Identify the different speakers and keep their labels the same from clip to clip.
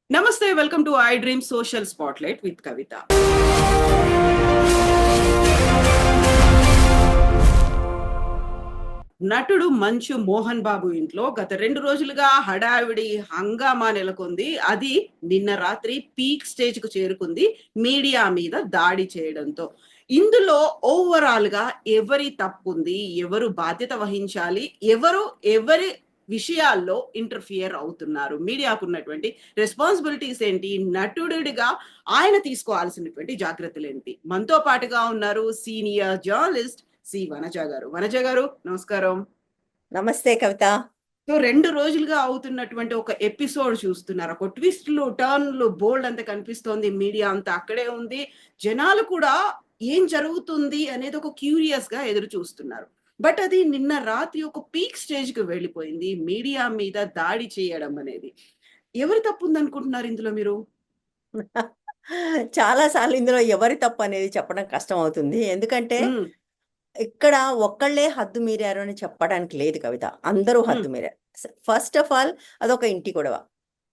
Speaker 1: Namaste, welcome to iDream Social Spotlight with Kavita. నటుడు మంచు మోహన్ బాబు ఇంట్లో గత 2 రోజులుగా హడావిడి హంగామా నెలకొంది. అది నిన్న రాత్రి పీక్ స్టేజ్‌కు చేరుకుంది మీడియా మీద దాడి చేయడంతో. ఇందులో ఓవరాల్‌గా ఎవరి తప్పుంది? ఎవరు బాధ్యత వహించాలి? ఎవరి విషయాల్లో ఇంటర్ఫియర్ అవుతున్నారు? మీడియాకున్నటువంటి రెస్పాన్సిబిలిటీస్ ఏంటి? నటుడిగా ఆయన తీసుకోవాల్సినటువంటి జాగ్రత్తలేంటి? మనతో పాటుగా ఉన్నారు సీనియర్ జర్నలిస్ట్ సి వనజ గారు. వనజ గారు నమస్కారం.
Speaker 2: నమస్తే కవిత.
Speaker 1: సో 2 రోజులుగా అవుతున్నటువంటి ఒక ఎపిసోడ్ చూస్తున్నారు. ఒక ట్విస్ట్‌లు, టర్న్‌లు బోలెడంత అంత కనిపిస్తోంది. మీడియా అంతా అక్కడే ఉంది. జనాలు కూడా ఏం జరుగుతుంది అనేది ఒక క్యూరియస్‌గా ఎదురు చూస్తున్నారు. బట్ అది నిన్న రాత్రి ఒక పీక్ స్టేజ్‌కి వెళ్ళిపోయింది. మీడియా మీద దాడి చేయడం అనేది. ఎవరి తప్పుందనుకుంటున్నారు ఇందులో మీరు?
Speaker 2: చాలా సార్లు ఇందులో ఎవరి తప్పు అనేది చెప్పడం కష్టం అవుతుంది. ఎందుకంటే
Speaker 1: హ్మ్.
Speaker 2: ఇక్కడ ఒక్కళ్ళే హద్దు మీరారు అని చెప్పడానికి లేదు కవిత. అందరూ
Speaker 1: హ్మ్.
Speaker 2: హద్దు మీరారు. ఫస్ట్ ఆఫ్ ఆల్ అదొక ఇంటి గొడవ.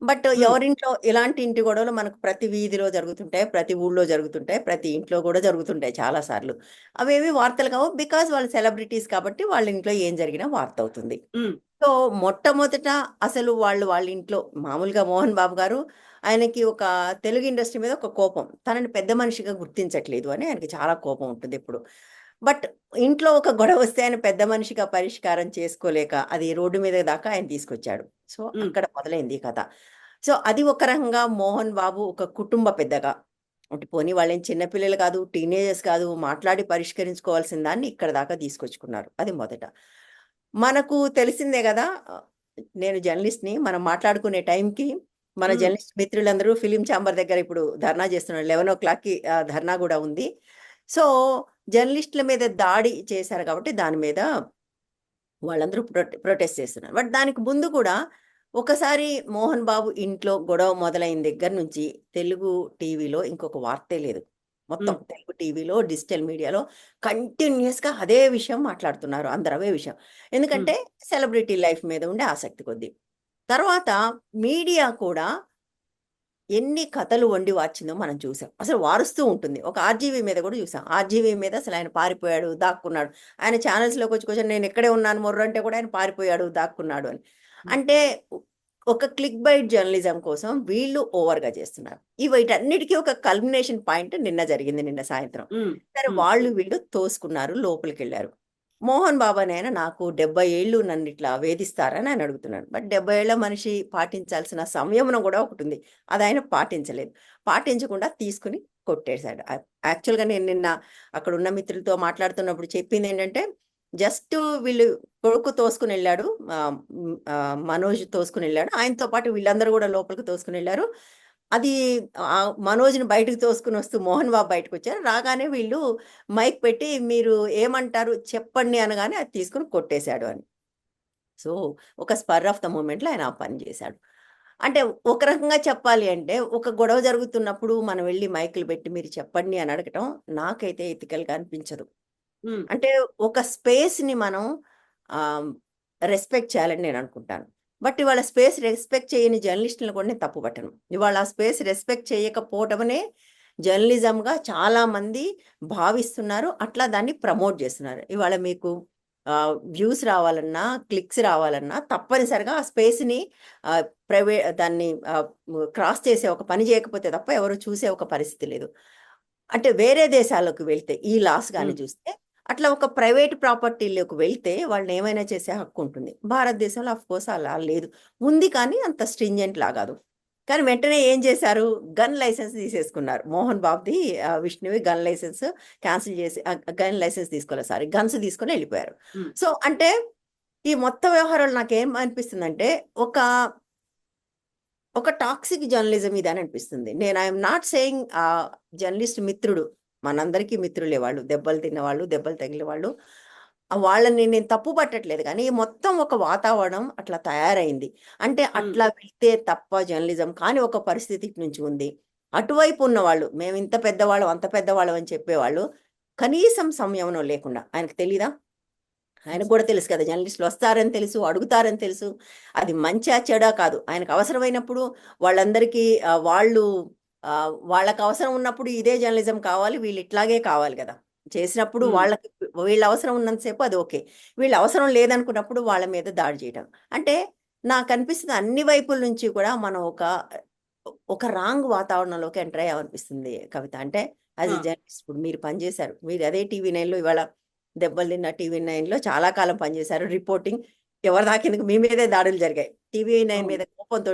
Speaker 2: బట్
Speaker 1: హ్మ్.
Speaker 2: ఎవరింట్లో ఇలాంటి ఇంటి గొడవలు మనకు ప్రతి వీధిలో జరుగుతుంటాయి. ప్రతి ఊళ్ళో జరుగుతుంటాయి. ప్రతి ఇంట్లో కూడా జరుగుతుంటాయి చాలా సార్లు. అవేవి వార్తలు కావు. బికాజ్ వాళ్ళు సెలబ్రిటీస్ కాబట్టి వాళ్ళ ఇంట్లో ఏం జరిగినా వార్త అవుతుంది.
Speaker 1: హ్మ్.
Speaker 2: సో, మొట్టమొదట అసలు వాళ్ళ ఇంట్లో మామూలుగా 'మోహన్ బాబు' గారు ఆయనకి ఒక తెలుగు ఇండస్ట్రీ మీద ఒక కోపం. తనని పెద్ద మనిషిగా గుర్తించట్లేదు అని ఆయనకి చాలా కోపం ఉంటుందెప్పుడు. బట్ ఇంట్లో ఒక గొడవొస్తే ఆయన పెద్ద మనిషిగా పరిష్కారం చేసుకోలేక అది రోడ్డు మీద దాకా ఆయన తీసుకొచ్చాడు. సో,
Speaker 1: హ్మ్.
Speaker 2: అక్కడ మొదలైంది ఈ కథ. సో, అది ఒక రకంగా 'మోహన్ బాబు' ఒక కుటుంబ పెద్దగా అంటే పోనీ వాళ్ళేం చిన్న పిల్లలు కాదు, టీనేజర్స్ కాదు, మాట్లాడి పరిష్కరించుకోవాల్సిన దాన్ని ఇక్కడ దాకా తీసుకొచ్చుకున్నారు. అది మొదట. మనకు తెలిసిందే గదా! నేను జర్నలిస్ట్‌ని. మనం మాట్లాడుకునే టైంకి మన
Speaker 1: హ్మ్.
Speaker 2: జర్నలిస్ట్ మిత్రులందరూ ఫిల్మ్ ఛాంబర్ దగ్గర ఇప్పుడు ధర్నా చేస్తున్నారు. 11:00కి ధర్నా గూడా ఉంది. సో, జర్నలిస్ట్‌ల మీద దాడి చేశారు కాబట్టి దాని మీద వాళ్ళందరూ ప్రొటెస్ట్ చేస్తున్నారు. బట్ దానికి ముందు కూడా ఒకసారి 'మోహన్ బాబు' ఇంట్లో గొడవ మొదలైన దగ్గర నుంచి తెలుగు టీవీలో ఇంకొక వార్తే లేదు. మొత్తం
Speaker 1: హ్మ్.
Speaker 2: తెలుగు టీవీలో, డిజిటల్ మీడియాలో కంటిన్యూయస్‌గా అదే విషయం మాట్లాడుతున్నారు. అందరూ అవే విషయం.
Speaker 1: హ్మ్.
Speaker 2: ఎందుకంటే సెలబ్రిటీ లైఫ్ మీద ఉండే ఆసక్తి కొద్దీ. తర్వాత మీడియా కూడా ఎన్ని కథలు వండి వార్చిందో మనం చూసాం. అసలు వారుస్తూ ఉంటుంది. ఒక 'ఆర్‌జీవీ' మీద కూడా చూసాం. 'ఆర్‌జీవీ' మీద అసలాయన పారిపోయాడు, దాక్కున్నాడు. ఆయన ఛానెల్స్‌లోకొచ్చి కొంచెం నేనిక్కడే ఉన్నాను మొర్రంటే కూడా ఆయన పారిపోయాడు, దాక్కున్నాడు అని.
Speaker 1: హ్మ్.
Speaker 2: అంటే ఒక క్లిక్ బైట్ జర్నలిజం కోసం వీళ్ళు ఓవర్‌గా చేస్తున్నారు. వీటన్నిటికి ఒక కల్మినేషన్ పాయింట్ నిన్న జరిగింది నిన్న సాయంత్రం.
Speaker 1: హ్మ్.
Speaker 2: సరే
Speaker 1: హ్మ్.
Speaker 2: వాళ్ళు వీళ్ళు తోసుకున్నారు, లోపలికెళ్లారు. మోహన్ బాబు అనేయన నాకు 70 ఏళ్ళు నన్నిట్లా వేధిస్తారని ఆయన అడుగుతున్నాడు. బట్ 70 ఏళ్ల మనిషి పాటించాల్సిన సంయమనం గూడా ఒకటుంది. అదాయన పాటించలేదు. పాటించకుండా తీసుకొని కొట్టేసాడు. యాక్చువల్‌గా నేను నిన్న అక్కడున్న మిత్రులతో మాట్లాడుతున్నప్పుడు చెప్పిందేంటంటే, జస్ట్ వీళ్ళు కొడుకు తోసుకొనెళ్ళాడు. మనోజ్ తోసుకొనెళ్ళాడు. ఆయనతో పాటు వీళ్ళందరూ గూడా లోపలికి తోసుకొనెళ్లారు. అది మనోజ్‌ని బయటకి తోసుకొనొస్తూ మోహన్ బాబు బయటకొచ్చారు. రాగానే వీళ్ళు మైక్ పెట్టి మీరు ఏమంటారు చెప్పండి అనగానే అది తీసుకొని కొట్టేశాడు అని. సో, ఒక స్పర్ ఆఫ్ ద మూమెంట్‌లో ఆయన ఆ పని జేశాడు. అంటే ఒక రకంగా చెప్పాలి అంటే, ఒక గొడవ జరుగుతున్నప్పుడు మనం వెళ్లి మైకులు పెట్టి మీరు చెప్పండి అని అడగటం నాకైతే ఎథికల్‌గా అనిపించదు.
Speaker 1: హ్మ్.
Speaker 2: అంటే ఒక స్పేస్‌ని మనం ఆహ్, రెస్పెక్ట్ చేయాలని నేననుకుంటాను. బట్ ఇవాళ స్పేస్ రెస్పెక్ట్ చేయని జర్నలిస్ట్‌లని కూడా నేను తప్పు పట్టను. ఇవాళ ఆ స్పేస్ రెస్పెక్ట్ చేయకపోవటమనే జర్నలిజంగా చాలామంది భావిస్తున్నారు. అట్లా దాన్ని ప్రమోట్ చేస్తున్నారు. ఇవాళ మీకు వ్యూస్ రావాలన్నా, క్లిక్స్ రావాలన్నా తప్పనిసరిగా ఆ స్పేస్‌ని దాన్ని క్రాస్ చేసే ఒక పని చేయకపోతే తప్ప ఎవరు చూసే ఒక పరిస్థితి లేదు. అంటే వేరే దేశాల్లోకి వెళ్తే ఈ లాస్ గాని
Speaker 1: హ్మ్.
Speaker 2: చూస్తే అట్లా ఒక ప్రైవేట్ ప్రాపర్టీలోకి వెళ్తే వాళ్ళనేమైనా చేసే హక్కుంటుంది. భారతదేశంలో ఆఫ్‌కోర్స్ అలా లేదు. ఉంది కానీ అంత స్ట్రింజెంట్ లా గాదు. కానీ వెంటనే ఏం చేశారు? గన్ లైసెన్స్ తీసేసుకున్నారు. మోహన్ బాబుది విష్ణువి గన్ లైసెన్స్ క్యాన్సిల్ చేసి గన్ లైసెన్స్ తీసుకోలేదు సారీ. గన్స్ తీసుకొని ఎళ్ళిపోయారు.
Speaker 1: హ్మ్.
Speaker 2: సో, అంటే ఈ మొత్తం వ్యవహారంలో నాకేం అనిపిస్తుందంటే ఒక ఒక టాక్సిక్ జర్నలిజం ఇదని అనిపిస్తుంది. నేను I am not saying journalist మిత్రుడు. మనందరికీ మిత్రులే వాళ్ళు. దెబ్బలు తిన్నవాళ్ళు, దెబ్బలు తగిలిన వాళ్ళు. వాళ్ళని నేను తప్పు పట్టట్లేదు గానీ, మొత్తం ఒక వాతావరణం అట్లా తయారైంది. అంటే
Speaker 1: హ్మ్.
Speaker 2: అట్లా వెళ్తే తప్ప జర్నలిజం కానీ ఒక పరిస్థితి ఇటు నుంచి ఉంది. అటువైపు ఉన్నవాళ్ళు మేమింత పెద్దవాళ్ళం, అంత పెద్దవాళ్ళం అని చెప్పేవాళ్ళు కనీసం సంయమనం లేకుండా ఆయనకు తెలీదా? ఆయనకు కూడా తెలుసు కదా, జర్నలిస్టులు వస్తారని తెలుసు, అడుగుతారని తెలుసు. అది మంచా చెడా కాదు, ఆయనకు అవసరమైనప్పుడు వాళ్ళందరికీ వాళ్ళకి అవసరం ఉన్నప్పుడు ఇదే జర్నలిజం కావాలి, వీళ్ళు ఇట్లాగే కావాలి కదా చేసినప్పుడు.
Speaker 1: ఉమ్,
Speaker 2: వాళ్ళకి వీళ్ళ అవసరం ఉన్నంతసేపు అది ఓకే, వీళ్ళ అవసరం లేదనుకున్నప్పుడు వాళ్ళ మీద దాడి చేయడం అంటే నాకు అనిపిస్తుంది అన్ని వైపుల నుంచి కూడా మనం ఒక రాంగ్ వాతావరణంలోకి ఎంటర్ అయ్యామనిపిస్తుంది కవిత. అంటే యాజ్
Speaker 1: ఆ,
Speaker 2: ఎ జర్నలిస్ట్ ఇప్పుడు మీరు పనిచేశారు, మీరు అదే టీవీ 9లో ఇవాళ దెబ్బలు తిన్న టీవీ 9లో చాలా కాలం పనిచేశారు. రిపోర్టింగ్ ఎవరి దాకేందుకు మీ మీదే దాడులు జరిగాయి. టీవీ 9
Speaker 1: అవును.
Speaker 2: మీద కోపంతో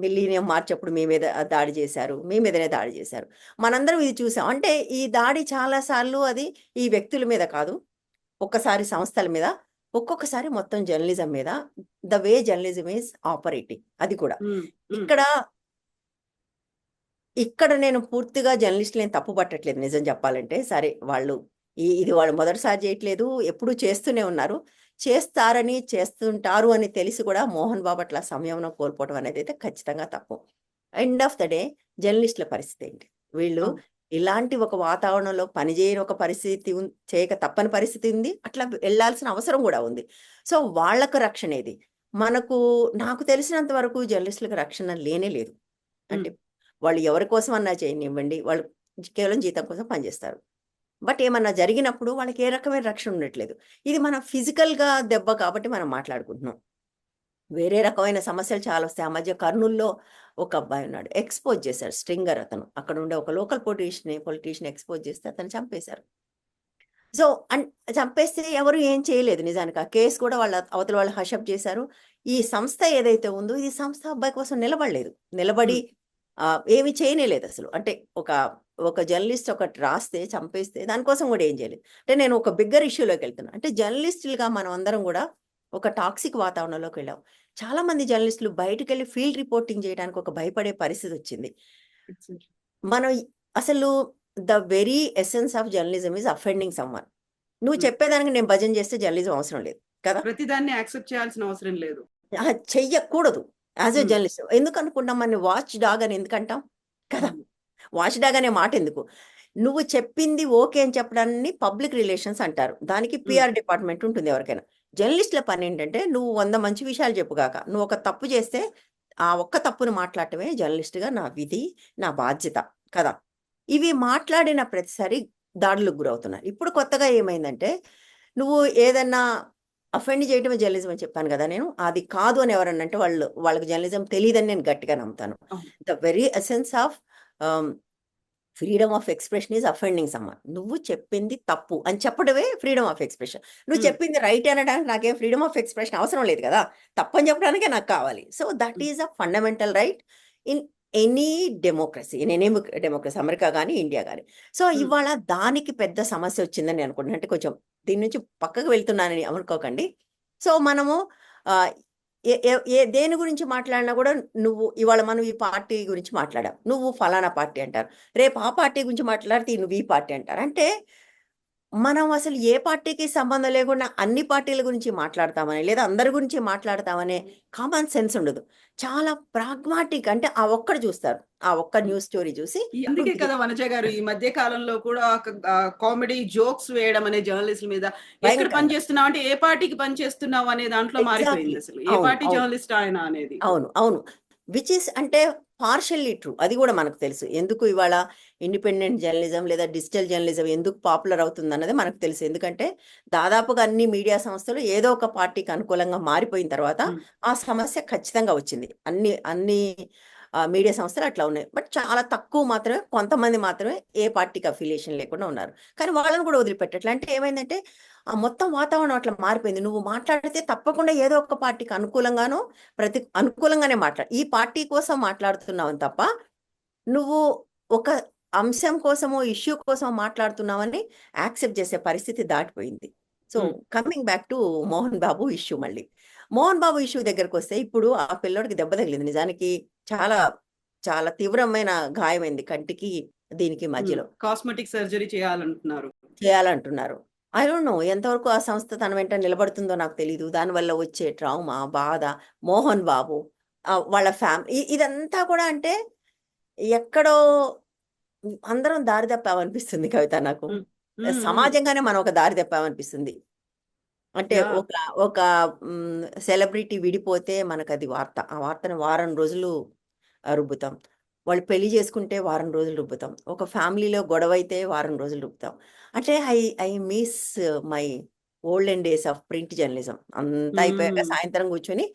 Speaker 2: మిలీనియం మార్చప్పుడు మీ మీద దాడి చేశారు, మీ మీదనే దాడి చేశారు. మనందరం ఇది చూసాం. అంటే ఈ దాడి చాలా సార్లు అది ఈ వ్యక్తుల మీద కాదు, ఒక్కసారి సంస్థల మీద, ఒక్కొక్కసారి మొత్తం జర్నలిజం మీద, the way journalism is operating అది కూడా.
Speaker 1: ఉమ్, ఉమ్,
Speaker 2: ఇక్కడ ఇక్కడ నేను పూర్తిగా జర్నలిస్టులని తప్పు పట్టట్లేదు నిజం చెప్పాలంటే. సరే వాళ్ళు ఇది వాళ్ళు మొదటిసారి చేయట్లేదు, ఎప్పుడూ చేస్తూనే ఉన్నారు. చేస్తారని, చేస్తుంటారు అని తెలిసి కూడా మోహన్ బాబు అట్లా సంయమనం కోల్పోవడం అనేది అయితే ఖచ్చితంగా తప్పు. ఎండ్ ఆఫ్ ద డే జర్నలిస్టుల పరిస్థితి ఏంటి? వీళ్ళు
Speaker 1: అవును.
Speaker 2: ఇలాంటి ఒక వాతావరణంలో పనిచేయని ఒక పరిస్థితి చేయక తప్పని పరిస్థితి ఉంది. అట్లా వెళ్ళాల్సిన అవసరం కూడా ఉంది. సో వాళ్ళకు రక్షణ ఏది? నాకు తెలిసినంత వరకు జర్నలిస్టులకు రక్షణ లేనే లేదు.
Speaker 1: ఉమ్,
Speaker 2: అంటే వాళ్ళు ఎవరి కోసమన్నా చేయనివ్వండి, వాళ్ళు కేవలం జీతం కోసం పనిచేస్తారు. బట్ ఏమన్నా జరిగినప్పుడు వాళ్ళకి ఏ రకమైన రక్షణ ఉండట్లేదు. ఇది మన ఫిజికల్‌గా దెబ్బ కాబట్టి మనం మాట్లాడుకుంటున్నాం. వేరే రకమైన సమస్యలు చాలా వస్తాయి. ఆ మధ్య కర్నూల్‌లో ఒక అబ్బాయి ఉన్నాడు. ఎక్స్‌పోజ్ చేశారు. స్ట్రింగర్ అతను. అక్కడ ఉండే ఒక లోకల్ పొలిటీషియన్ ఎక్స్‌పోజ్ చేస్తే అతన్ని చంపేశారు. సో, చంపేస్తే ఎవరు ఏం చేయలేదు నిజానికి. ఆ కేస్ కూడా అవతల వాళ్ళు హషప్ చేశారు. ఈ సంస్థ ఏదైతే ఉందో, ఈ సంస్థ అబ్బాయి కోసం నిలబడలేదు. నిలబడి
Speaker 1: ఉమ్,
Speaker 2: ఏమి చేయనేలేదసలు. అంటే ఒక జర్నలిస్ట్ ఒకటి రాస్తే, చంపేస్తే దానికోసం కూడా ఏం చేయలేదు. అంటే నేను ఒక బిగ్గర్ ఇష్యూలోకెళ్తున్నా. అంటే జర్నలిస్టులుగా మనం అందరం కూడా ఒక టాక్సిక్ వాతావరణంలోకి వెళ్ళాం. చాలా మంది జర్నలిస్టులు బయటికెళ్ళి ఫీల్డ్ రిపోర్టింగ్ చేయడానికి ఒక భయపడే పరిస్థితొచ్చింది. మనం అసలు the very essence of journalism is offending someone. నువ్వు
Speaker 1: ఉమ్.
Speaker 2: చెప్పేదానికి నేను భజన చేస్తే జర్నలిజం అవసరం లేదు కదా!
Speaker 1: ప్రతిదాన్ని యాక్సెప్ట్ చేయాల్సిన అవసరం లేదు.
Speaker 2: చెయ్యకూడదు. As a
Speaker 1: um,
Speaker 2: journalist. ఎందుకనుకుంటాం మనని వాచ్ డాగ్ అని ఎందుకంటాం? కదా!
Speaker 1: అవును.
Speaker 2: వాచ్ డాగ్ అనే మాట ఎందుకు? నువ్వు చెప్పింది ఓకే అని చెప్పడాన్ని పబ్లిక్ రిలేషన్స్ అంటారు. దానికి
Speaker 1: ఉమ్,
Speaker 2: పీఆర్ డిపార్ట్‌మెంట్ ఉంటుంది ఎవరికైనా. జర్నలిస్ట్‌ల పనేంటంటే నువ్వు 100 మంచి విషయాలు చెప్పుగాక, నువ్వు ఒక తప్పు చేస్తే ఆ ఒక్క తప్పుని మాట్లాడటమే జర్నలిస్ట్‌గా నా విధి, నా బాధ్యత కదా! ఇవి మాట్లాడిన ప్రతిసారి దాడులకు గురవుతున్నారు. ఇప్పుడు కొత్తగా ఏమైందంటే నువ్వు ఏదన్నా అఫెండ్ చేయటమే జర్నలిజం అని చెప్పాను గదా నేను. అది కాదు అని ఎవరన్నా అంటే వాళ్ళకి జర్నలిజం తెలీదని నేను గట్టిగా నమ్ముతాను.
Speaker 1: అవును.
Speaker 2: ద వెరీ ఎసెన్స్ ఆఫ్ ఆహ్, freedom of expression is offending someone. నువ్వు చెప్పింది తప్పు అని చెప్పడమే ఫ్రీడమ్ ఆఫ్ ఎక్స్‌ప్రెషన్. నువ్వు
Speaker 1: ఉమ్,
Speaker 2: చెప్పింది రైట్ అనడానికి నాకేం ఫ్రీడమ్ ఆఫ్ ఎక్స్‌ప్రెషన్ అవసరం లేదు గదా! తప్పని చెప్పడానికే నాకు కావాలి. So, that
Speaker 1: um,
Speaker 2: is a fundamental right in any democracy. Democracy America గాని, ఇండియా గాని. సో,
Speaker 1: ఉమ్,
Speaker 2: ఇవాళ దానికి పెద్ద సమస్య వచ్చిందని నేను అనుకుంటున్నాను. అంటే కొంచెం దీని నుంచి పక్కకు వెళ్తున్నానని అనుకోకండి. సో, మనము ఆహ్, ఏ ఏ ఏ దేని గురించి మాట్లాడినా గూడా ఇవాళ మనం ఈ పార్టీ గురించి మాట్లాడాం. నువ్వు ఫలానా పార్టీ అంటారు. రేపు ఆ పార్టీ గురించి మాట్లాడితే నువ్వు ఈ పార్టీ అంటారు. అంటే మనం అసలు ఏ పార్టీకి సంబంధం లేకుండా అన్ని పార్టీల గురించి మాట్లాడతామని, లేదా అందరి గురించి మాట్లాడతామనే కామన్ సెన్స్ ఉండదు. చాలా ప్రాగ్మాటిక్ అంటే ఆ ఒక్కటి చూస్తారు. ఆ ఒక్క
Speaker 1: ఉమ్.
Speaker 2: న్యూస్ స్టోరీ చూసి
Speaker 1: అందుకే
Speaker 2: నువ్వు
Speaker 1: కదా వనజ గారు ఈ మధ్య కాలంలో కూడా కామెడీ జోక్స్ వేయడం అనే జర్నలిస్టుల మీద ఎక్కడ పని
Speaker 2: భయంకరంగా
Speaker 1: చేస్తున్నావు అంటే ఏ పార్టీకి పని చేస్తున్నావు అనే దాంట్లో
Speaker 2: ఎగ్జాక్ట్‌లీ.
Speaker 1: మారిపోయింది అసలు. ఏ
Speaker 2: అవును.
Speaker 1: పార్టీ
Speaker 2: అవును.
Speaker 1: జర్నలిస్ట్ ఆయన అనేది.
Speaker 2: అవును. అవును. విచ్ ఈస్ అంటే పార్షియల్లీ ట్రూ. అది గూడా మనకు తెలుసు. ఎందుకు ఇవాళ ఇండిపెండెంట్ జర్నలిజం లేదా డిజిటల్ జర్నలిజం ఎందుకు పాపులర్ అవుతుందన్నది మనకు తెలుసు. ఎందుకంటే దాదాపుగా అన్ని మీడియా సంస్థలు ఏదో ఒక పార్టీకి అనుకూలంగా మారిపోయిన తర్వాత
Speaker 1: హ్మ్.
Speaker 2: ఆ సమస్య ఖచ్చితంగా వచ్చింది. అన్ని అన్ని మీడియా సంస్థలు అట్లా ఉన్నాయి. బట్ చాలా తక్కువ మాత్రమే, కొంతమంది మాత్రమే ఏ పార్టీకి అఫిలియేషన్ లేకుండా ఉన్నారు. కానీ వాళ్ళని కూడా వదిలిపెట్టట్లే. అంటే ఏమైందంటే ఆ మొత్తం వాతావరణం అట్లా మారిపోయింది. నువ్వు మాట్లాడితే తప్పకుండా ఏదో ఒక పార్టీకి అనుకూలంగానో అనుకూలంగానే ఈ పార్టీ కోసం మాట్లాడుతున్నావని తప్ప, నువ్వు ఒక అంశం కోసమో, ఇష్యూ కోసమో మాట్లాడుతున్నావని యాక్సెప్ట్ చేసే పరిస్థితి దాటిపోయింది. సో,
Speaker 1: హ్మ్.
Speaker 2: Coming back to Mohan Babu issue మళ్ళీ. మోహన్ బాబు ఇష్యూ దగ్గరకొస్తే ఇప్పుడు ఆ పిల్లోడికి దెబ్బ తగిలింది. నిజానికి చాలా, చాలా తీవ్రమైన గాయమైంది కంటికి, దీనికి
Speaker 1: హ్మ్.
Speaker 2: మధ్యలో.
Speaker 1: కాస్మెటిక్ సర్జరీ చేయాలంటున్నారు.
Speaker 2: చేయాలంటున్నారు. ఐ డోంట్ నో ఎంతవరకు ఆ సంస్థ తన వెంట నిలబడుతుందో నాకు తెలీదు. దానివల్ల వచ్చే ట్రామా, బాధ, మోహన్ బాబు వాళ్ళ ఇదంతా కూడా అంటే ఎక్కడో అందరం దారి తప్పామనిపిస్తుంది కవిత నాకు.
Speaker 1: హ్మ్. హ్మ్. హ్మ్.
Speaker 2: సమాజంగానే మనం ఒక దారి తప్పామనిపిస్తుంది. అంటే
Speaker 1: యాహ్!
Speaker 2: ఒక ఒక సెలబ్రిటీ విడిపోతే మనకది వార్త. ఆ వార్తను వారం రోజులు రుబ్బుతాం. వాళ్ళు పెళ్లి చేసుకుంటే వారం రోజులు రుబ్బుతాం. ఒక ఫ్యామిలీలో గొడవైతే వారం రోజులు రుబ్బుతాం. అంటే I miss my olden days of print journalism. అంతా అయిపోయాక
Speaker 1: హ్మ్.
Speaker 2: సాయంత్రం కూర్చొని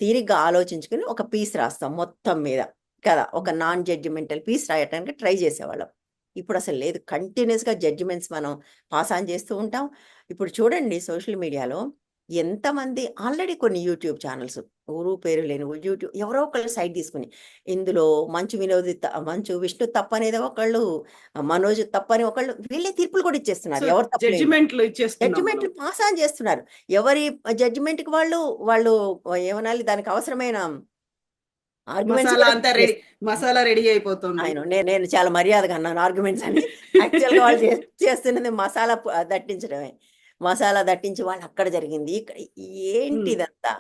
Speaker 2: తీరిగ్గా ఆలోచించుకొని ఒక పీస్ రాస్తాం మొత్తం మీద కదా! ఒక నాన్ జడ్జిమెంటల్ పీస్ రాయటానికి ట్రై చేసేవాళ్ళం. ఇప్పుడసలు లేదు. కంటిన్యూయస్‌గా జడ్జిమెంట్స్ మనం పాస్ ఆన్ చేస్తూ ఉంటాం. ఇప్పుడు చూడండి సోషల్ మీడియాలో ఎంతమంది ఆల్రెడీ కొన్ని యూట్యూబ్ ఛానెల్స్ ఊరు పేరు లేని యూట్యూబ్ ఎవరో ఒకళ్ళు సైడ్ తీసుకొని ఇందులో మంచు విష్ణు తప్పనేది ఒకళ్ళు, మనోజ్ తప్పని ఒకళ్ళు వీళ్ళే తీర్పులు కూడా
Speaker 1: సో,
Speaker 2: ఇచ్చేస్తున్నారు. ఎవరు తప్పులేని.
Speaker 1: జడ్జిమెంట్‌లు ఇచ్చేస్తున్నాం మనం.
Speaker 2: జడ్జిమెంట్లు పాస్ ఆన్ చేస్తున్నారు. ఎవరి జడ్జిమెంట్‌కి వాళ్ళు ఏమనాలి దానికి అవసరమైన ఆర్గ్యుమెంట్స్
Speaker 1: మసాలా
Speaker 2: కూడా
Speaker 1: అంతా రెడీ
Speaker 2: చేస్తున్నారు.
Speaker 1: మసాలా రెడీ అయిపోతుంది.
Speaker 2: నేను చాలా మర్యాదగా అన్నాను ఆర్గ్యుమెంట్స్ అని. యాక్చువల్‌గా వాళ్ళు చేస్తున్నది మసాలా దట్టించడమే. మసాలా దట్టించి వాళ్ళు అక్కడ జరిగింది. ఇక్కడ ఏంటి
Speaker 1: హ్మ్.
Speaker 2: ఇదంతా?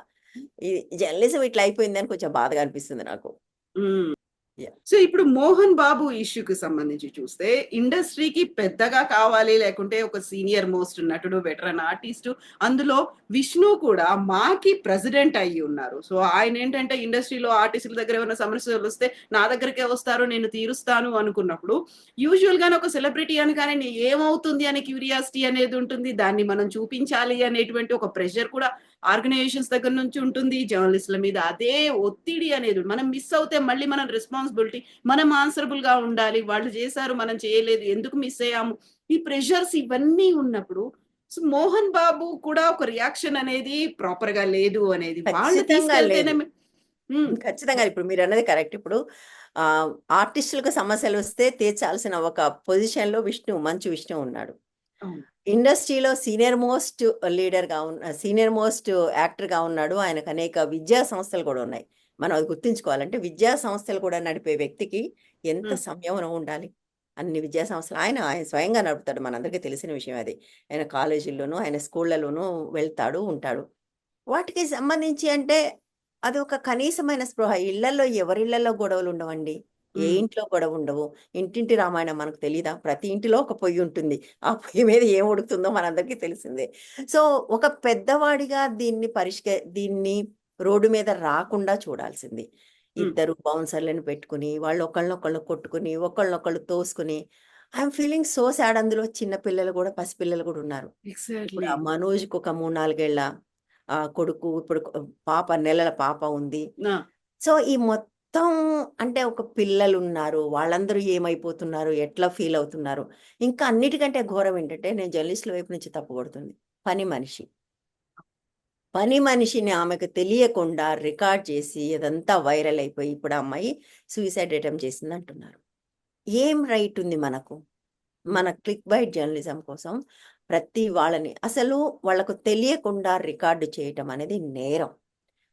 Speaker 2: ఈ జర్నలిజం ఇట్లా అయిపోయిందని కొంచెం బాధగా అనిపిస్తుంది నాకు.
Speaker 1: హ్మ్.
Speaker 2: యాహ్!
Speaker 1: సో, ఇప్పుడు 'మోహన్ బాబు' ఇష్యూకి సంబంధించి చూస్తే, ఇండస్ట్రీకి పెద్దగా కావాలి, లేకుంటే ఒక సీనియర్ మోస్ట్ నటుడు, వెటరన్ ఆర్టిస్టు. అందులో విష్ణు కూడా మాకి ప్రెసిడెంట్ అయ్యి ఉన్నారు. సో, ఆయనేంటంటే ఇండస్ట్రీలో ఆర్టిస్టుల దగ్గర ఏమైనా సమస్యలొస్తే నా దగ్గరికే వస్తారు, నేను తీరుస్తాను అనుకున్నప్పుడు, యూజువల్‌గానే ఒక సెలబ్రిటీ అనగానే ఏమవుతుంది అనే క్యూరియాసిటీ అనేది ఉంటుంది. దాన్ని మనం చూపించాలి అనేటువంటి ఒక ప్రెషర్ కూడా ఆర్గనైజేషన్స్ దగ్గర నుంచి ఉంటుంది. జర్నలిస్ట్‌ల మీద అదే ఒత్తిడి అనేది మనం మిస్ అవుతే మళ్ళీ మనం రెస్పాన్సిబిలిటీ మనం ఆన్సరబుల్‌గా ఉండాలి. వాళ్ళు చేశారు, మనం చేయలేదు. ఎందుకు మిస్ అయ్యాము? ఈ ప్రెషర్స్ ఇవన్నీ ఉన్నప్పుడు సో, 'మోహన్ బాబు' కూడా ఒక రియాక్షన్ అనేది ప్రాపర్‌గా లేదు అనేది. వాళ్ళు
Speaker 2: ఖచ్చితంగా
Speaker 1: తీసుకెళ్తేనే
Speaker 2: లేదు.
Speaker 1: హ్మ్.
Speaker 2: ఖచ్చితంగా. ఇప్పుడు మీరన్నది కరెక్ట్. ఇప్పుడు ఆర్టిస్టులకు సమస్యలొస్తే తీర్చాల్సిన ఒక పొజిషన్‌లో మంచు విష్ణు ఉన్నాడు.
Speaker 1: అవును.
Speaker 2: ఇండస్ట్రీలో సీనియర్ మోస్ట్ యాక్టర్‌గా ఉన్నాడు. ఆయనకు అనేక విద్యా సంస్థలు కూడా ఉన్నాయి. మనం అది గుర్తుంచుకోవాలంటే విద్యా సంస్థలు కూడా నడిపే వ్యక్తికి ఎంత
Speaker 1: హ్మ్.
Speaker 2: సంయమనం ఉండాలి. అన్ని విద్యా సంస్థలు ఆయన స్వయంగా నడుపుతాడు. మనందరికీ తెలిసిన విషయం అది. ఆయన కాలేజీల్లోనూ, ఆయన స్కూళ్ళలోనూ వెళ్తాడు, ఉంటాడు. వాటికి సంబంధించి అంటే అదొక కనీసమైన స్పృహ. ఇళ్లల్లో ఎవరిళ్లల్లో గొడవలుండవండి. ఏ
Speaker 1: హ్మ్.
Speaker 2: ఇంట్లో గొడవుండవు. ఇంటింటి రామాయణం మనకు తెలీదా? ప్రతి ఇంటిలో ఒక పొయ్యుంటుంది. ఆ పొయ్యి మీద ఏం ఉడుకుతుందో మనందరికీ తెలిసిందే. సో, ఒక పెద్దవాడిగా దీన్ని రోడ్డు మీద రాకుండా చూడాల్సింది.
Speaker 1: హ్మ్.
Speaker 2: ఇద్దరు బౌన్సర్‌లను పెట్టుకొని, వాళ్ళు ఒకళ్ళనొకళ్ళు కొట్టుకొని, ఒకళ్ళనొకళ్ళు తోసుకొని ఐయామ్ ఫీలింగ్ సో సాడ్ అందులో చిన్న పిల్లలు గూడా, పసిపిల్లలు గూడా ఉన్నారు. ఇప్పుడు
Speaker 1: ఎగ్జాక్ట్‌లీ.
Speaker 2: ఆ మనోజ్‌కి ఒక 3, 4 ఏళ్ల కొడుకు, ఇప్పుడు నెలల పాప ఉంది.
Speaker 1: ఆ!
Speaker 2: సో, ఈ మొత్తం అంటే ఒక పిల్లలున్నారు. వాళ్ళందరూ ఏమైపోతున్నారు? ఎట్లా ఫీల్ అవుతున్నారు? ఇంకా అన్నిటికంటే ఘోరం ఏంటంటే, నేను జర్నలిస్ట్‌ల వైపు నుంచి తప్పుపడుతుంది. పని మనిషి. పని మనిషిని ఆమెకు తెలియకుండా రికార్డ్ చేసి అదంతా వైరల్ అయిపోయి, ఇప్పుడు ఆ అమ్మాయి సూసైడ్ అటెంప్ట్ చేసిందంటున్నారు. ఏం రైట్ ఉంది మనకు?
Speaker 1: హ్మ్.
Speaker 2: మన క్లిక్ బైట్ జర్నలిజం కోసం ప్రతి వాళ్ళని అసలు వాళ్ళకు తెలియకుండా రికార్డ్ చేయటం అనేది నేరం.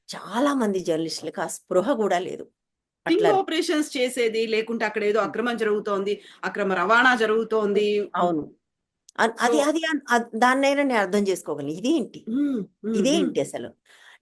Speaker 2: చాలా మంది జర్నలిస్టులకి ఆ స్పృహ గూడా లేదు.
Speaker 1: స్టింగ్
Speaker 2: అట్లా
Speaker 1: ఆపరేషన్స్ చేసేది, లేకుంటే అక్కడేదో
Speaker 2: హ్మ్.
Speaker 1: అక్రమం జరుగుతోంది, అక్రమ రవాణా జరుగుతోంది.
Speaker 2: అవును.
Speaker 1: సో
Speaker 2: అది అది దాన్నైనా నేను అర్థం చేసుకోగలను. ఇదేంటి?
Speaker 1: హ్మ్. హ్మ్. హ్మ్.
Speaker 2: ఇదేంటి అసలు?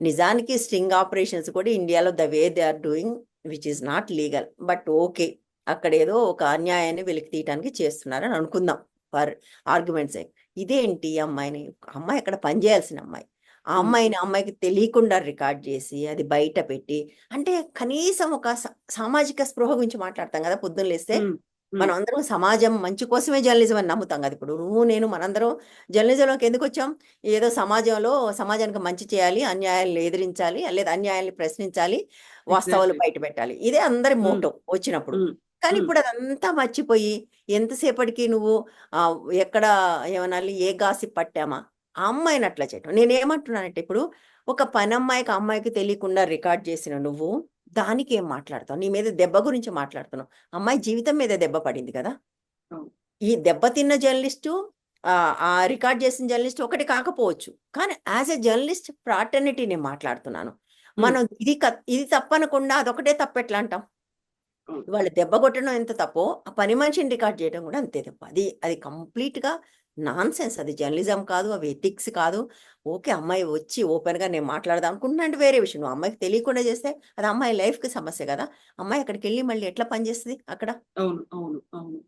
Speaker 2: నిజానికి స్టింగ్ ఆపరేషన్స్ కూడా ఇండియాలో the way they are doing which is not legal. But okay. అక్కడేదో ఒక అన్యాయాన్ని వెలికి తీయటానికి చేస్తున్నారని అనుకుందాం. For argument's sake. ఇదేంటి ఈ అమ్మాయిని ఆ అమ్మాయి అక్కడ పని చేయాల్సిన అమ్మాయి.
Speaker 1: హ్మ్.
Speaker 2: ఆ అమ్మాయికి తెలియకుండా రికార్డ్ చేసి, అది బయట పెట్టి అంటే కనీసం ఒక సామాజిక స్పృహ గురించి మాట్లాడతాం గదా! పొద్దున్న లేస్తే.
Speaker 1: హ్మ్. హ్మ్.
Speaker 2: మనం అందరం సమాజం మంచి కోసమే జర్నలిజం అని నమ్ముతాం గదా! ఇప్పుడు నువ్వు, నేను మనందరం జర్నలిజంలోకి ఎందుకొచ్చాం? ఏదో సమాజానికి మంచి చేయాలి, అన్యాయాలను ఎదిరించాలి, లేదా అన్యాయాల్ని ప్రశ్నించాలి, వాస్తవాలు
Speaker 1: ఎగ్జాక్ట్‌లీ.
Speaker 2: బయట పెట్టాలి. ఇదే అందరి
Speaker 1: హ్మ్.
Speaker 2: మోటో వచ్చినప్పుడు.
Speaker 1: హ్మ్.
Speaker 2: కానీ
Speaker 1: హ్మ్.
Speaker 2: ఇప్పుడు అదంతా మర్చిపోయి ఎంతసేపటికి నువ్వు ఎక్కడ ఏమనాలి ఏ గాసిప్ పట్టామా? ఆ అమ్మాయిని అట్లా చేయటం. నేనేమంటున్నానంటే ఇప్పుడు ఒక పనమ్మాయికి, ఆ అమ్మాయికి తెలియకుండా రికార్డ్ చేసిన నువ్వు దానికేం మాట్లాడతావు? నీ మీద దెబ్బ గురించి మాట్లాడుతున్నావు. అమ్మాయి జీవితం మీద దెబ్బ పడింది కదా!
Speaker 1: అవును.
Speaker 2: ఈ దెబ్బతిన్న జర్నలిస్టు ఆ రికార్డ్ చేసిన జర్నలిస్ట్ ఒకటి కాకపోవచ్చు. కానీ యాస్ ఎ జర్నలిస్ట్ ఫ్రాటర్నిటీ నేను మాట్లాడుతున్నాను.
Speaker 1: హ్మ్.
Speaker 2: మనం ఇది తప్పనకుండా అదొకటే తప్పెట్లా అంటాం?
Speaker 1: అవును.
Speaker 2: ఇవాళ దెబ్బ కొట్టడం ఎంత తప్పో, ఆ పని మనిషిని రికార్డ్ చేయడం కూడా అంతే తప్పు. అది కంప్లీట్‌గా నాన్‌సెన్స్. అది జర్నలిజం కాదు. అవి ఎథిక్స్ కాదు. ఓకే. అమ్మాయి వచ్చి ఓపెన్‌గా నేను మాట్లాడదాం అనుకుంటున్నా అంటే వేరే విషయం. నువ్వు అమ్మాయికి తెలియకుండా చేస్తే అది అమ్మాయి లైఫ్‌కి సమస్య కదా! అమ్మాయి అక్కడికెళ్ళి మళ్ళీ ఎట్లా పని చేస్తది అక్కడ?
Speaker 1: అవును. అవును. అవును.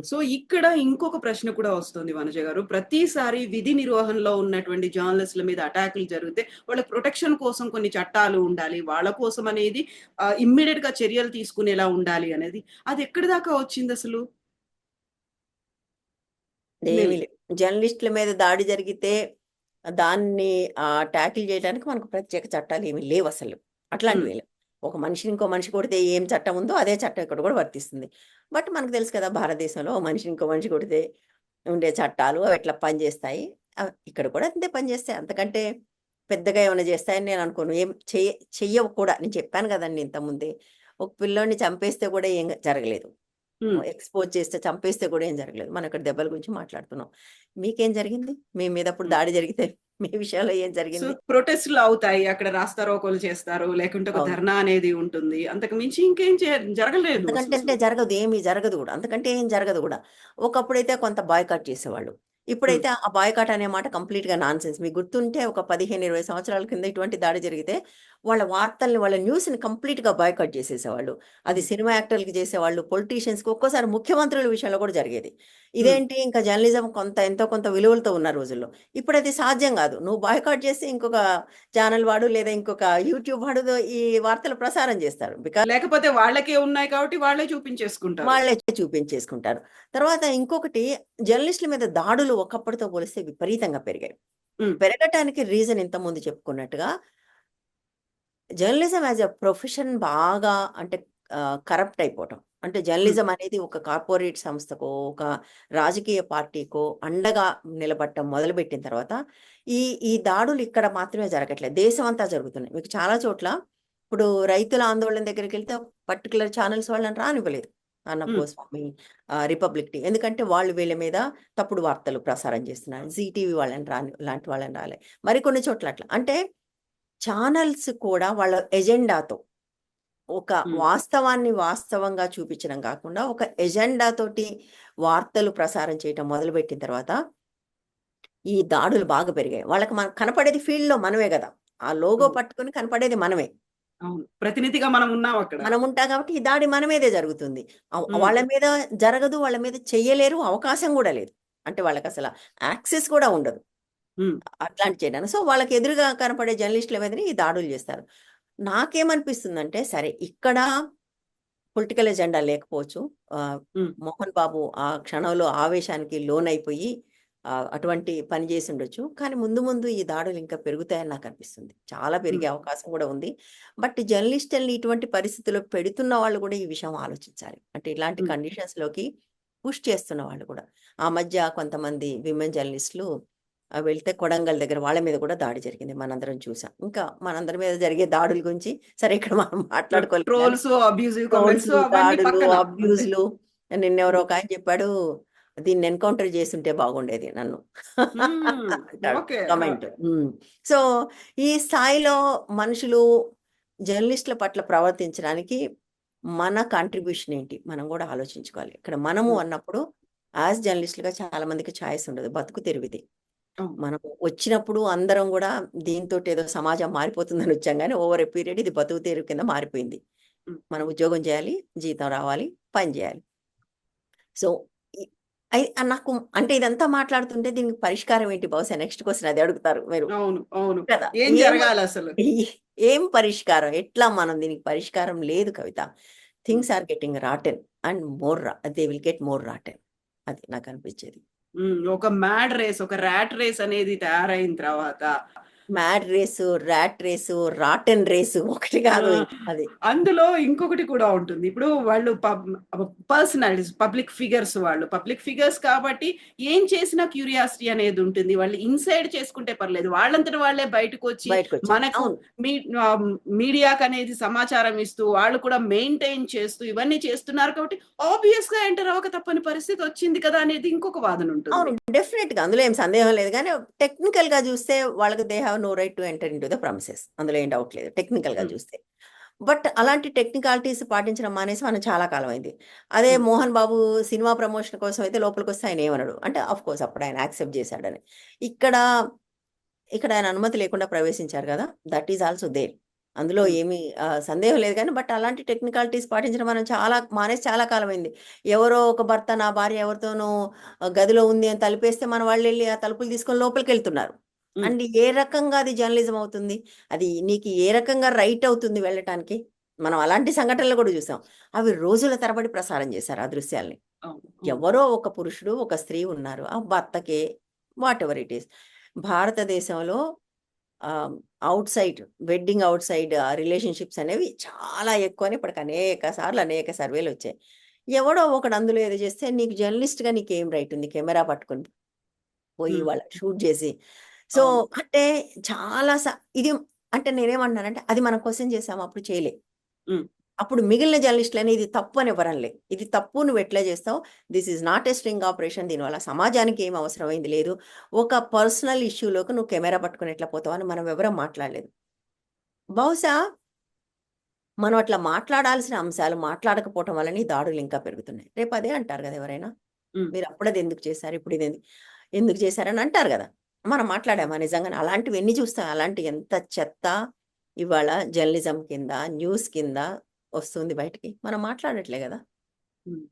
Speaker 1: సో ఇక్కడ ఇంకొక ప్రశ్న కూడా వస్తుంది వనజ గారు. ప్రతిసారి విధి నిర్వహణలో ఉన్నటువంటి జర్నలిస్టుల మీద అటాకులు జరిగితే వాళ్ళ ప్రొటెక్షన్ కోసం కొన్ని చట్టాలు ఉండాలి. వాళ్ళ కోసం అనేది ఇమ్మీడియేట్ గా చర్యలు తీసుకునేలా ఉండాలి అనేది. అది ఎక్కడి దాకా వచ్చిందసలు?
Speaker 2: ఏమీ
Speaker 1: మేల్
Speaker 2: లేదు. జర్నలిస్టుల మీద దాడి జరిగితే దాన్ని ట్యాకిల్ చేయడానికి మనకు ప్రత్యేక చట్టాలు ఏమీ లేవసలు.
Speaker 1: హ్మ్.
Speaker 2: అట్లాంటివి లేవు. ఒక మనిషిని ఇంకో మనిషి కొడితే ఏం చట్టం ఉందో అదే చట్టం ఇక్కడ కూడా వర్తిస్తుంది. బట్ మనకు తెలుసు కదా భారతదేశంలో ఓ మనిషిని ఇంకో మనిషి కొడితే ఉండే చట్టాలు అవి ఎట్లా పనిచేస్తాయి. ఇక్కడ కూడా అంతే పనిచేస్తాయి. అంతకంటే పెద్దగా ఏమైనా చేస్తాయని నేను అనుకోను. ఏం చెయ్యవు కూడా. నేను చెప్పాను కదండీ ఇంతకుముందే. ఒక పిల్లోడిని చంపేస్తే కూడా ఏం జరగలేదు.
Speaker 1: హ్మ్.
Speaker 2: ఎక్స్‌పోజ్ చేస్తే చంపేస్తే కూడా ఏం జరగలేదు. మనం ఇక్కడ దెబ్బల గురించి మాట్లాడుతున్నాం. మీకేం జరిగింది? మీ మీద అప్పుడు
Speaker 1: హ్మ్.
Speaker 2: దాడి జరిగితే మీ విషయంలో ఏం
Speaker 1: సో
Speaker 2: జరిగింది?
Speaker 1: ప్రొటెస్ట్‌లు అవుతాయి. అక్కడ రాస్తారోకోలు చేస్తారు. లేకుంటే ఒక
Speaker 2: అవును.
Speaker 1: ధర్నా అనేది ఉంటుంది. అంతకు మించి ఇంకేం జరగలేదు
Speaker 2: అంతకంటే అంటే
Speaker 1: అసలు.
Speaker 2: జరగదు. ఏమి జరగదు గూడా. అంతకంటే ఏం జరగదు గూడా. ఒకప్పుడైతే కొంత బాయ్‌కాట్ చేసేవాళ్ళు.
Speaker 1: హ్మ్.
Speaker 2: ఇప్పుడైతే ఆ బాయ్‌కాట్ అనే మాట కంప్లీట్‌గా నాన్‌సెన్స్. మీకు గుర్తుంటే ఒక 15, 20 సంవత్సరాల కింద ఇటువంటి దాడి జరిగితే వాళ్ళ వార్తల్ని, వాళ్ళ న్యూస్‌ని కంప్లీట్‌గా బాయ్‌కాట్ చేసేసేవాళ్ళు. అది
Speaker 1: హ్మ్.
Speaker 2: సినిమా యాక్టర్‌లకి చేసేవాళ్ళు, పొలిటీషియన్స్‌కి ఒక్కోసారి ముఖ్యమంత్రుల విషయంలో కూడా జరిగేది.
Speaker 1: హ్మ్.
Speaker 2: ఇదేంటి ఇంకా జర్నలిజం కొంత ఎంతో కొంత విలువలతో ఉన్న రోజుల్లో. ఇప్పుడది సాధ్యం గాదు. నువ్వు బాయ్‌కాట్ చేస్తే ఇంకొక ఛానెల్ వాడు లేదా ఇంకొక యూట్యూబ్ వాడు ఈ వార్తలు ప్రసారం చేస్తారు.
Speaker 1: లేకపోతే వాళ్ళకే ఉన్నాయి కాబట్టి వాళ్ళే చూపించేసుకుంటారు.
Speaker 2: వాళ్ళే చూపించేసుకుంటారు. తర్వాత ఇంకొకటి జర్నలిస్టుల మీద దాడులు ఒకప్పటితో పోలిస్తే విపరీతంగా పెరిగాయి.
Speaker 1: హ్మ్.
Speaker 2: పెరగటానికి రీజన్ ఇంతకుముందు చెప్పుకున్నట్టుగా జర్నలిజం యాస్ ఎ ప్రొఫెషన్ బాగా అంటే కరప్ట్ అయిపోవటం. అంటే
Speaker 1: హ్మ్.
Speaker 2: జర్నలిజం అనేది ఒక కార్పొరేట్ సంస్థకో, ఒక రాజకీయ పార్టీకో అండగా నిలబడటం మొదలుపెట్టిన తర్వాత ఈ ఈ దాడులు ఇక్కడ మాత్రమే జరగట్లేదు. దేశమంతా జరుగుతున్నాయి. మీకు చాలా చోట్ల ఇప్పుడు రైతుల ఆందోళన దగ్గరికెళ్తే పర్టిక్యులర్ ఛానెల్స్ వాళ్ళని రానివ్వలేదు. అర్నబ్
Speaker 1: హ్మ్.
Speaker 2: Goswami, Republic TV. ఎందుకంటే వాళ్ళు వీళ్ళ మీద తప్పుడు వార్తలు ప్రసారం చేస్తున్నారు. జీటీవీ వాళ్ళని లాంటి వాళ్ళని రాలే. మరికొన్ని చోట్ల అట్లా. అంటే ఛానల్స్ కూడా వాళ్ళ ఎజెండాతో ఒక
Speaker 1: హ్మ్.
Speaker 2: వాస్తవాన్ని వాస్తవంగా చూపించడం కాకుండా, ఒక ఎజెండాతోటి వార్తలు ప్రసారం చేయటం మొదలుపెట్టిన తర్వాత, ఈ దాడులు బాగా పెరిగాయి. వాళ్ళకి మనకు కనపడేది ఫీల్డ్‌లో మనమే గదా! ఆ లోగో
Speaker 1: అవును.
Speaker 2: పట్టుకొని కనపడేది మనమే.
Speaker 1: అవును. ప్రతినిధిగా మనం ఉన్నాం అక్కడ.
Speaker 2: మనం ఉంటాం కాబట్టి, ఈ దాడి మన మీదే జరుగుతుంది.
Speaker 1: హ్మ్.
Speaker 2: వాళ్ళ మీద జరగదు, వాళ్ళ మీద చెయ్యలేరు, అవకాశం గూడా లేదు. అంటే వాళ్ళకసల యాక్సెస్ కూడా ఉండదు.
Speaker 1: హ్మ్.
Speaker 2: అట్లాంటి చేయడానికి. సో, వాళ్ళకి ఎదురుగా కనపడే జర్నలిస్టుల మీదనే ఈ దాడులు జేస్తారు. నాకేమనిపిస్తుందంటే, సరే ఇక్కడ పొలిటికల్ ఎజెండా లేకపోవచ్చు.
Speaker 1: హ్మ్.
Speaker 2: మోహన్ బాబు ఆ క్షణంలో ఆవేశానికి లోనైపోయి అటువంటి పని చేసుండొచ్చు. కానీ ముందు ముందు ఈ దాడులు ఇంకా పెరుగుతాయని నాకనిపిస్తుంది. చాలా
Speaker 1: హ్మ్.
Speaker 2: పెరిగే అవకాశం గూడా ఉంది. బట్ జర్నలిస్టుల్ని ఇటువంటి పరిస్థితిలో పెడుతున్న వాళ్ళు గూడా ఈ విషయం ఆలోచించాలి. అంటే ఇలాంటి
Speaker 1: హ్మ్.
Speaker 2: కండిషన్స్‌లోకి పుష్ చేస్తున్న వాళ్ళు కూడా. ఆ మధ్య కొంతమంది విమెన్ జర్నలిస్టులు వెళ్తే కొడంగల్ దగ్గర వాళ్ళ మీద కూడా దాడి జరిగింది. మనందరం చూసాం. ఇంకా మనందరి మీద జరిగే దాడుల గురించి సరే ఇక్కడ మనం మాట్లాడుకోలేం గానీ
Speaker 1: ట్రోల్స్, అబ్యూజివ్ కామెంట్స్
Speaker 2: ట్రోల్సు,
Speaker 1: అవన్నీ
Speaker 2: దాడులు,
Speaker 1: పక్కన. అంతే.
Speaker 2: అబ్యూజ్‌లు నిన్నెవరో
Speaker 1: హ్మ్.
Speaker 2: ఒకాయన చెప్పాడు, "దీన్ని ఎన్‌కౌంటర్ చేసుంటే బాగుండేది నన్ను"
Speaker 1: హ్మ్.
Speaker 2: అంటాడు
Speaker 1: ఓకే. ఆ!
Speaker 2: కామెంట్. సో, ఈ స్థాయిలో మనుషులు జర్నలిస్ట్‌ల పట్ల ప్రవర్తించడానికి మన కాంట్రిబ్యూషన్ ఏంటి? మనం గూడా ఆలోచించుకోవాలి. ఇక్కడ మనము
Speaker 1: హ్మ్.
Speaker 2: అన్నప్పుడు యాస్ జర్నలిస్ట్‌లుగా చాలా మందికి చాయిస్ ఉండదు. బతుకు తెరువిది.
Speaker 1: అవును.
Speaker 2: మనం వచ్చినప్పుడు అందరం గూడా దీనితోటేదో సమాజం మారిపోతుందని వచ్చాం గానీ, ఓవర్ ఎ పీరియడ్ ఇది బతుకు తెరువు కింద మారిపోయింది.
Speaker 1: హ్మ్.
Speaker 2: మనం ఉద్యోగం చేయాలి, జీతం రావాలి, పని జేయాలి. సో, ఇ నాకు అంటే ఇదంతా మాట్లాడుతుంటే దీనికి పరిష్కారం ఏంటి? బహుశా నెక్స్ట్ క్వెషన్ అదే అడుగుతారు మీరు.
Speaker 1: అవును. అవును.
Speaker 2: కదా!
Speaker 1: ఏం
Speaker 2: ఏం
Speaker 1: జరగాలసలు?
Speaker 2: ఏం పరిష్కారం? ఎట్లా మనం దీనికి పరిష్కారం లేదు కవిత.
Speaker 1: హ్మ్.
Speaker 2: Things are getting rotten and they will get more rotten. అది నాకనిపించేది.
Speaker 1: హ్మ్. ఒక మ్యాడ్ రేస్, ఒక ర్యాట్ రేస్ అనేది తయారయిన తర్వాత
Speaker 2: mad race, rat race, rotten race ఒకటి
Speaker 1: ఆ!
Speaker 2: కాదు అది.
Speaker 1: అందులో ఇంకొకటి కూడా ఉంటుంది. ఇప్పుడు వాళ్ళు పర్సనాలిటీస్, పబ్లిక్ ఫిగర్స్ వాళ్ళు. పబ్లిక్ ఫిగర్స్ కాబట్టి ఏం చేసినా క్యూరియాసిటీ అనేది ఉంటుంది. వాళ్ళు ఇన్సైడ్ చేసుకుంటే పర్లేదు. వాళ్ళంతట వాళ్ళే బయటకొచ్చి
Speaker 2: బయటకొచ్చారు.
Speaker 1: మనకు
Speaker 2: అవును.
Speaker 1: మీ ఆహ్, మీడియాకనేది సమాచారం ఇస్తూ, వాళ్ళు కూడా మెయింటైన్ చేస్తూ ఇవన్నీ చేస్తున్నారు కాబట్టి ఆబ్వియస్‌గా ఎంటర్ అవ్వక తప్పని పరిస్థితి వచ్చింది కదా! అనేది ఇంకొక వాదన
Speaker 2: అవును.
Speaker 1: ఉంటుంది.
Speaker 2: డెఫినెట్‌గా. అందులో ఏం సందేహం లేదు గానీ, టెక్నికల్‌గా జూస్తే వాళ్ళకి they have no right to enter into the premises. అందులో ఏం డౌట్ లేదు. టెక్నికల్‌గా
Speaker 1: హ్మ్.
Speaker 2: జూస్తే. బట్ అలాంటి టెక్నికాలిటీస్ పాటించడం మానేసి మనం చాలా కాలం అయింది. అదే
Speaker 1: హ్మ్.
Speaker 2: మోహన్ బాబు సినిమా ప్రమోషన్ కోసం అయితే లోపలికొస్తే ఆయన ఏమనడు. అంటే ఆఫ్‌కోర్స్ అప్పుడు ఆయన యాక్సెప్ట్ జేశాడని. ఇక్కడ, ఇక్కడ ఆయన అనుమతి లేకుండా ప్రవేశించారు గదా! That is also there. అందులో
Speaker 1: ఉమ్,
Speaker 2: ఏమీ సందేహం లేదు కానీ బట్ అలాంటి టెక్నికాలిటీస్ పాటించడం మనం మానేసి చాలా కాలమైంది. ఎవరో ఒక భర్త నా భార్య ఎవరితోనో గదిలో ఉంది అని తలుపేస్తే మన వాళ్ళు వెళ్ళి ఆ తలుపులు తీసుకొని లోపలికెళ్తున్నారు.
Speaker 1: ఉమ్,
Speaker 2: అండ్ ఏ రకంగా అది జర్నలిజం అవుతుంది? అది నీకు ఏ రకంగా రైట్ అవుతుంది వెళ్ళటానికి? మనం అలాంటి సంఘటనలు కూడా చూసాం. అవి రోజుల తరబడి ప్రసారం చేశారు ఆ దృశ్యాల్ని.
Speaker 1: అవును, అవును.
Speaker 2: ఎవరో ఒక పురుషుడు, ఒక స్త్రీ ఉన్నారు. ఆ భర్తకే వాటెవర్ ఇట్ ఈస్. భారతదేశంలో ఔట్‌సైడ్ వెడ్డింగ్ ఔట్‌సైడ్ రిలేషన్‌షిప్స్ అనేవి చాలా ఎక్కువని ఇప్పటికి అనేక సార్లు అనేక సర్వేలొచ్చాయి. ఎవడో ఒకడు అందులో ఏదో చేస్తే నీకు జర్నలిస్ట్‌గా నీకేం రైట్ ఉంది కెమెరా పట్టుకొని పోయి
Speaker 1: ఉమ్,
Speaker 2: వాళ్ళని షూట్ చేసి. సో,
Speaker 1: అవును.
Speaker 2: అంటే చాలా ఇది అంటే నేనేమంటున్నానంటే అది మనం క్వెషన్ చేసామా? అప్పుడు చేయలే.
Speaker 1: ఉమ్,
Speaker 2: అప్పుడు మిగిలిన జర్నలిస్టులని ఇది తప్పు అని ఎవరనలే. ఇది తప్పు నువ్వెట్లా చేస్తావు? This is not a string operation. దీనివల్ల సమాజానికి ఏమి అవసరమైంది లేదు. ఒక పర్సనల్ ఇష్యూలోకి నువ్వు కెమెరా పట్టుకొని ఎట్లా పోతావు అని మనం ఎవరం మాట్లాడలేదు. బహుశా మనం అట్లా మాట్లాడాల్సిన అంశాలు మాట్లాడకపోవటం వల్లనే ఈ దాడులు ఇంకా పెరుగుతున్నాయి. రేపు అదే అంటారు కదా ఎవరైనా.
Speaker 1: ఉమ్.
Speaker 2: మీరు అప్పుడది ఎందుకు చేశారు? ఇప్పుడు ఇది ఎందుకు చేశారని అంటారు కదా! మనం మాట్లాడామా నిజంగానే? అలాంటివి ఎన్ని చూస్తాం. అలాంటి ఎంత చెత్త ఇవాళ జర్నలిజం కింద, న్యూస్ కింద వస్తుంది బయటికి. మనం మాట్లాడట్లే కదా!
Speaker 1: ఉమ్.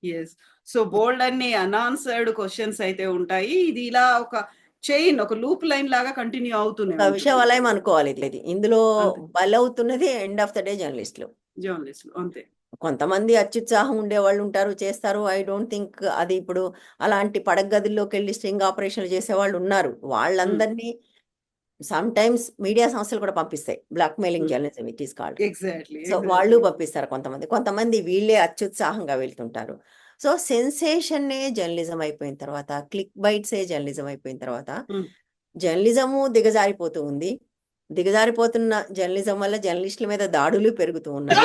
Speaker 1: యెస్. సో బోల్డ్ అన్ని అనాన్సర్డ్ క్వెషన్స్ అయితే ఉంటాయి. ఇది ఇలా ఒక చైన్, ఒక లూప్ లైన్ లాగా కంటిన్యూ అవుతూనే
Speaker 2: ఒక విష
Speaker 1: ఉంటుంది.
Speaker 2: వలయం అనుకోవాలి ఇది. ఇందులో
Speaker 1: అంతే.
Speaker 2: బలవుతున్నది ఎండ్ ఆఫ్ ద డే జర్నలిస్ట్‌లు.
Speaker 1: జర్నలిస్టులు అంతే.
Speaker 2: కొంతమంది అత్యుత్సాహం ఉండేవాళ్ళు ఉంటారు, చేస్తారు. ఐ డోంట్ థింక్ అది ఇప్పుడు అలాంటి పడగదిల్లోకెళ్ళి స్ట్రింగ్ ఆపరేషన్‌లు చేసేవాళ్ళు ఉన్నారు.
Speaker 1: హ్మ్.
Speaker 2: వాళ్ళందరినీ సమ్‌టైమ్స్ మీడియా సంస్థలు కూడా పంపిస్తాయి. బ్లాక్‌మెయిలింగ్
Speaker 1: హ్మ్.
Speaker 2: Journalism it is called.
Speaker 1: Exactly.
Speaker 2: So, వాళ్ళు
Speaker 1: ఎగ్జాక్ట్‌లీ.
Speaker 2: పంపిస్తారు కొంతమంది. కొంతమంది వీళ్ళే అత్యుత్సాహంగా వెళ్తుంటారు. సో, సెన్సేషనే జర్నలిజం అయిపోయిన తర్వాత, క్లిక్ బైట్సే జర్నలిజం అయిపోయిన తర్వాత,
Speaker 1: హ్మ్.
Speaker 2: జర్నలిజము దిగజారిపోతూ ఉంది. దిగజారిపోతున్న జర్నలిజం వల్ల జర్నలిస్టుల మీద దాడులు పెరుగుతూ ఉన్నాయి.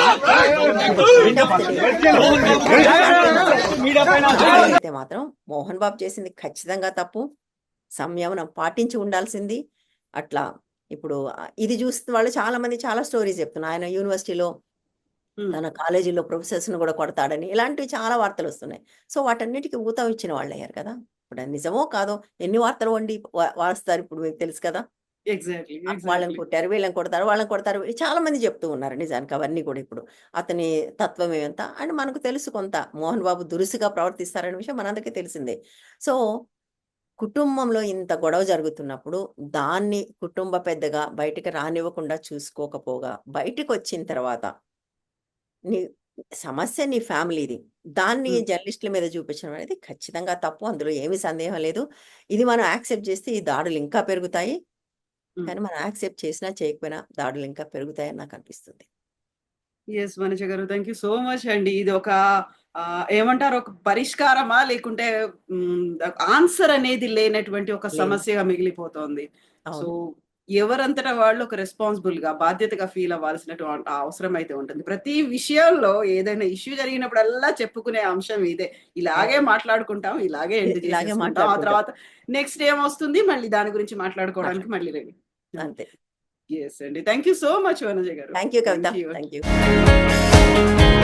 Speaker 2: ఎండ్ ఆఫ్ ది డే అయితే మాత్రం మోహన్ బాబు చేసింది ఖచ్చితంగా తప్పు. సంయమనం పాటించి ఉండాల్సింది. అట్లా ఇప్పుడు ఇది చూస్తున్న వాళ్ళు చాలామంది చాలా స్టోరీస్ చెప్తున్నారు. ఆయన యూనివర్సిటీలో
Speaker 1: హ్మ్.
Speaker 2: తన కాలేజీలో ప్రొఫెసర్స్‌ని గూడా కొడతాడని, ఇలాంటివి చాలా వార్తలొస్తున్నాయి. సో, వాటన్నిటికి ఊతం ఇచ్చిన వాళ్ళయ్యారు కదా! ఇప్పుడు అది నిజమో కాదో ఎన్ని వార్తలు వండి వారుస్తారు ఇప్పుడు మీకు తెలుసు కదా!
Speaker 1: ఎగ్జాక్ట్‌లీ.
Speaker 2: వాళ్ళని
Speaker 1: ఎగ్జాక్ట్‌లీ.
Speaker 2: కొట్టారు, వీళ్ళని కొడతారు, వాళ్ళని కొడతారు. చాలా మంది చెప్తూ ఉన్నారు నిజానికి అవన్నీ కూడా ఇప్పుడు. అతని తత్వం ఏమంత అండ్ మనకు తెలుసు కొంత. మోహన్ బాబు దురుసుగా ప్రవర్తిస్తారనే విషయం మనందరికీ తెలిసిందే. సో, కుటుంబంలో ఇంత గొడవ జరుగుతున్నప్పుడు దాన్ని కుటుంబ పెద్దగా బయటికి రానివ్వకుండా చూసుకోకపోగా బయటికొచ్చిన తర్వాత నీ సమస్య నీ ఫ్యామిలీది. దాన్ని
Speaker 1: హ్మ్.
Speaker 2: జర్నలిస్టుల మీద చూపించడం అనేది ఖచ్చితంగా తప్పు. అందులో ఏమీ సందేహం లేదు. ఇది మనం యాక్సెప్ట్ చేస్తే ఈ దాడులు ఇంకా పెరుగుతాయి.
Speaker 1: హ్మ్.
Speaker 2: కానీ మనం యాక్సెప్ట్ చేసినా, చేయకపోయినా దాడులు ఇంకా పెరుగుతాయని నాకనిపిస్తుంది.
Speaker 1: యెస్ మనీష గారు. థాంక్ యూ సో మచ్ అండి. ఇది ఒక ఏమంటారు, ఒక పరిష్కారమా? లేకుంటే ఆన్సర్ అనేది లేనటువంటి ఒక
Speaker 2: లేని
Speaker 1: సమస్యగా మిగిలిపోతోంది. సో,
Speaker 2: అవును.
Speaker 1: ఎవరంతట వాళ్ళు ఒక రెస్పాన్సిబుల్‌గా, బాధ్యతగా ఫీల్ అవ్వాల్సినటువంటి అవసరం అయితే ఉంటుంది. ప్రతి విషయంలో ఏదైనా ఇష్యూ జరిగినప్పుడల్లా చెప్పుకునే అంశం ఇదే. ఇలాగే
Speaker 2: అవును.
Speaker 1: మాట్లాడుకుంటాం, ఇలాగే ఎండ్
Speaker 2: ఇలాగే
Speaker 1: చేసేసుకుంటాం. ఆ
Speaker 2: మాట్లాడుకుంటాం.
Speaker 1: తర్వాత నెక్స్ట్ ఏమొస్తుంది, మళ్ళీ దాని గురించి మాట్లాడుకోవడానికి
Speaker 2: మాట్లాడుకుంటాం.
Speaker 1: మళ్ళీ రెడీ.
Speaker 2: అంతే.
Speaker 1: యెస్ అండి. Thank you so much Vanaja గారు.
Speaker 2: Thank you Kavitha.
Speaker 1: Thank you.
Speaker 2: Thank you.